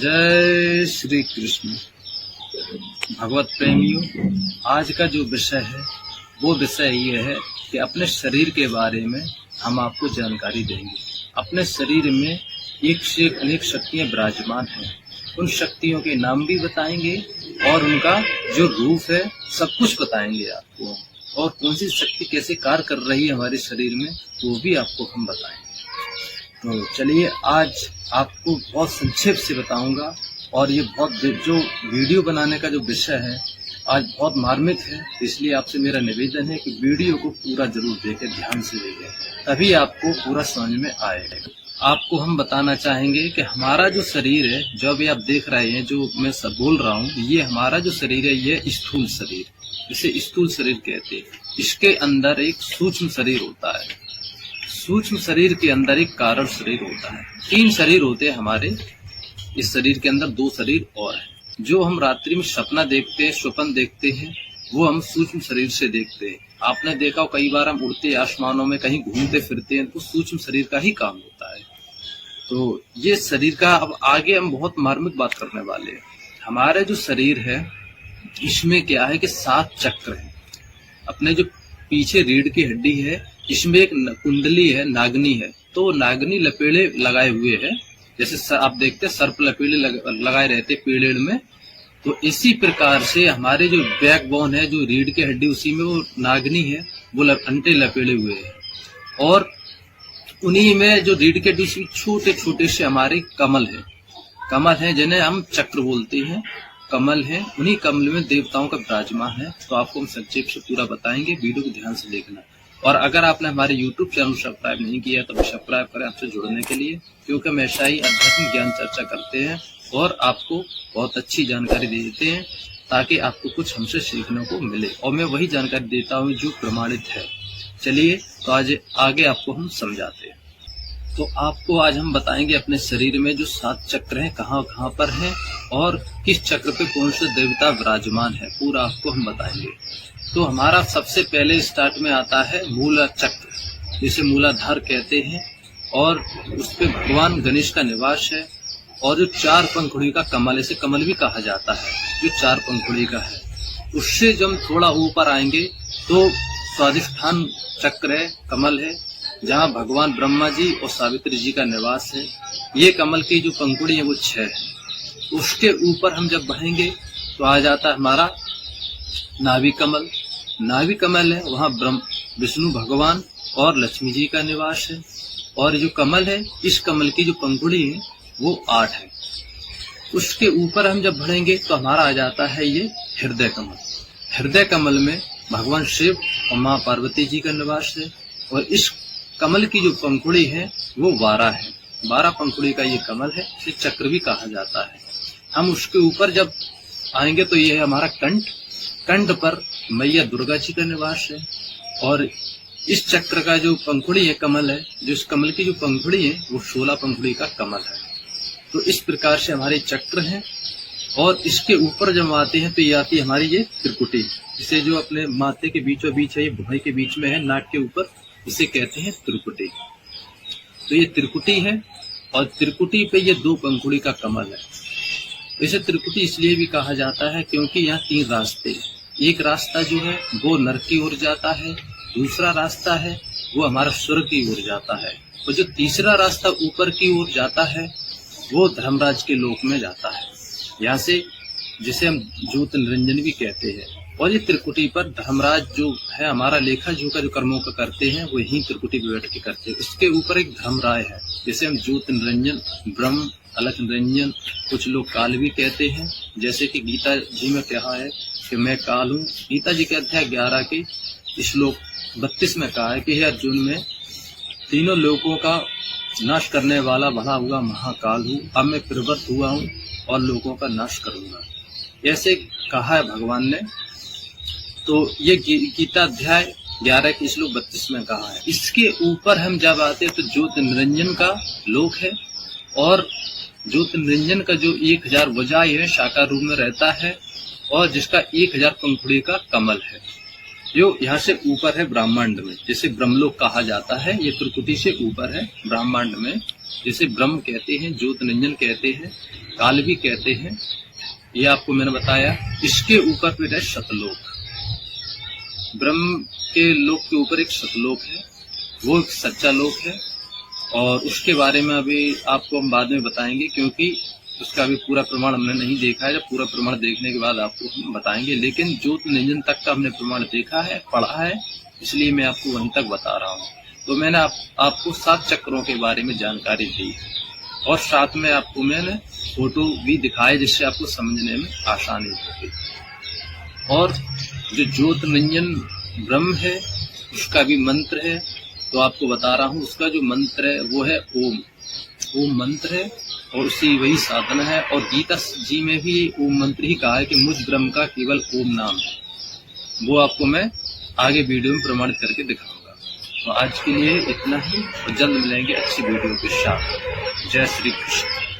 जय श्री कृष्ण। भगवत प्रेमियों, आज का जो विषय है वो विषय ये है कि अपने शरीर के बारे में हम आपको जानकारी देंगे। अपने शरीर में एक से अनेक शक्तियां विराजमान हैं। उन शक्तियों के नाम भी बताएंगे और उनका जो रूप है सब कुछ बताएंगे आपको, और कौन सी शक्ति कैसे कार्य कर रही है हमारे शरीर में वो भी आपको हम बताएंगे। तो चलिए, आज आपको बहुत संक्षेप से बताऊंगा, और ये बहुत जो वीडियो बनाने का जो विषय है आज बहुत मार्मिक है, इसलिए आपसे मेरा निवेदन है कि वीडियो को पूरा जरूर देखें, ध्यान से देखें, तभी आपको पूरा समझ में आएगा। आपको हम बताना चाहेंगे कि हमारा जो शरीर है, जो अभी आप देख रहे हैं, जो मैं सब बोल रहा हूँ, ये हमारा जो शरीर है ये स्थूल शरीर, इसे स्थूल शरीर कहते हैं। इसके अंदर एक सूक्ष्म शरीर होता है, सूक्ष्म शरीर के अंदर एक कारण शरीर होता है। 3 शरीर होते हैं हमारे इस शरीर के अंदर, 2 शरीर और है। जो हम रात्रि में सपना देखते हैं, स्वप्न देखते हैं, वो हम सूक्ष्म शरीर से देखते हैं। आपने देखा हो कई बार हम उड़ते आसमानों में कहीं घूमते फिरते हैं तो सूक्ष्म शरीर का ही काम होता है। तो ये शरीर का अब आगे हम बहुत मार्मिक बात करने वाले हैं। हमारे जो शरीर है इसमें क्या है कि 7 चक्र है। अपने जो पीछे रीढ़ की हड्डी है इसमें एक कुंडली है, नागनी है, तो नागनी लपेड़े लगाए हुए है। जैसे आप देखते हैं सर्प लपेड़े लगाए रहते पेड़ में, तो इसी प्रकार से हमारे जो बैकबोन है, जो रीढ़ की हड्डी, उसी में वो नागनी है, वो अंटे लपेड़े हुए है। और उन्हीं में जो रीढ़ की हड्डी छोटे छोटे से हमारे कमल है जिन्हें हम चक्र बोलते हैं, कमल है। उन्हीं कमल में देवताओं का विराजमान है। तो आपको हम संक्षेप से पूरा बताएंगे, वीडियो को ध्यान से देखना। और अगर आपने हमारे YouTube चैनल सब्सक्राइब नहीं किया तो सब्सक्राइब करें आपसे जुड़ने के लिए, क्योंकि हम ऐसा ही आध्यात्मिक ज्ञान चर्चा करते हैं और आपको बहुत अच्छी जानकारी देते हैं, ताकि आपको कुछ हमसे सीखने को मिले। और मैं वही जानकारी देता हूँ जो प्रमाणित है। चलिए, तो आज आगे आपको हम समझाते हैं। तो आपको आज हम बताएंगे अपने शरीर में जो 7 चक्र हैं कहाँ कहाँ पर हैं और किस चक्र पे कौन से देवता विराजमान है, पूरा आपको हम बताएंगे। तो हमारा सबसे पहले स्टार्ट में आता है मूला चक्र, जिसे मूलाधार कहते हैं, और उस पे भगवान गणेश का निवास है। और जो 4 पंखुड़ी का कमल, इसे कमल भी कहा जाता है, जो 4 पंखुड़ी का है। उससे जब हम थोड़ा ऊपर आएंगे तो स्वाधिष्ठान चक्र है, कमल है, जहाँ भगवान ब्रह्मा जी और सावित्री जी का निवास है। ये कमल की जो पंखुड़ी है वो 6 है। उसके ऊपर हम जब बढ़ेंगे तो आ जाता है हमारा नाभि कमल। नाभि कमल है, वहाँ विष्णु भगवान और लक्ष्मी जी का निवास है। और जो कमल है, इस कमल की जो पंखुड़ी है वो 8 है। उसके ऊपर हम जब बढ़ेंगे तो हमारा आ जाता है ये हृदय कमल। हृदय कमल में भगवान शिव और माँ पार्वती जी का निवास है। और इस कमल की जो पंखुड़ी है वो 12 है। 12 पंखुड़ी का ये कमल है, इसे चक्र भी कहा जाता है। हम उसके ऊपर जब आएंगे तो ये है हमारा कंठ। कंठ पर मैया दुर्गा जी का निवास है। और इस चक्र का जो पंखुड़ी है, कमल है, जो इस कमल की जो पंखुड़ी है वो 16 पंखुड़ी का कमल है। तो इस प्रकार से हमारे चक्र हैं। और इसके ऊपर जब आते हैं तो ये आती है हमारी ये त्रिकुटी, जिसे जो अपने माथे के बीचों बीच है, ये भुआई के बीच में है, नाक के ऊपर, इसे कहते हैं त्रिकुटी। तो ये त्रिकुटी है, और त्रिकुटी पे ये 2 पंखुड़ी का कमल है। इसे त्रिकुटी इसलिए भी कहा जाता है क्योंकि यहाँ 3 रास्ते हैं। एक रास्ता जो है वो नरक की ओर जाता है, दूसरा रास्ता है वो हमारा स्वर्ग की ओर जाता है, और जो तीसरा रास्ता ऊपर की ओर जाता है वो धर्मराज के लोक में जाता है। यहाँ से जिसे हम ज्योति निरंजन भी कहते हैं। और ये त्रिकुटी पर धर्मराज जो है हमारा लेखा जोखा जो कर्मों का करते हैं वो यही त्रिकुटी पे बैठ के करते हैं। इसके ऊपर एक धर्मराय है, जिसे हम ज्योति निरंजन, ब्रह्म, अलख निरंजन, कुछ लोग काल भी कहते हैं। जैसे कि गीता जी में कहा है कि मैं काल हूँ। गीता जी के अध्याय 11 के श्लोक 32 में कहा है कि हे अर्जुन, में तीनों लोगों का नाश करने वाला भला हुआ महाकाल हूँ। अब मैं प्रवृत्त हुआ हूँ और लोगों का नाश करूंगा, ऐसे कहा है भगवान ने। तो ये गीता अध्याय 11 के श्लोक 32 में कहा है। इसके ऊपर हम जब आते हैं तो ज्योति निरंजन का लोक है। और ज्योति निरंजन का जो 1000 वजाय है, साकार रूप में रहता है, और जिसका 1000 पंखुड़ी का कमल है, जो यहाँ से ऊपर है ब्रह्मांड में, जिसे ब्रह्मलोक कहा जाता है। ये त्रिकुटी से ऊपर है ब्रह्मांड में। जैसे ब्रह्म कहते हैं, ज्योत निरंजन कहते हैं, काल भी कहते हैं, ये आपको मैंने बताया। इसके ऊपर फिर है सतलोक। ब्रह्म के लोक के ऊपर एक सतलोक है, वो एक सच्चा लोक है, और उसके बारे में अभी आपको हम बाद में बताएंगे, क्योंकि उसका अभी पूरा प्रमाण हमने नहीं देखा है। जब पूरा प्रमाण देखने के बाद आपको हम बताएंगे, लेकिन ज्योत निरंजन तक का हमने प्रमाण देखा है, पढ़ा है, इसलिए मैं आपको वहीं तक बता रहा हूँ। तो मैंने आपको 7 चक्रों के बारे में जानकारी दी है, और साथ में आपको मैंने फोटो भी दिखाए, जिससे आपको समझने में आसानी होगी। और जो ज्योत निरंजन ब्रह्म है, उसका भी मंत्र है, तो आपको बता रहा हूँ। उसका जो मंत्र है वो है ओम। ओम मंत्र है, और उसी वही साधन है। और गीता जी में भी ओम मंत्र ही कहा है कि मुझ ब्रह्म का केवल ओम नाम है। वो आपको मैं आगे वीडियो में प्रमाणित करके दिखाऊंगा। तो आज के लिए इतना ही, और जल्द मिलेंगे अच्छी वीडियो के साथ। जय श्री कृष्ण।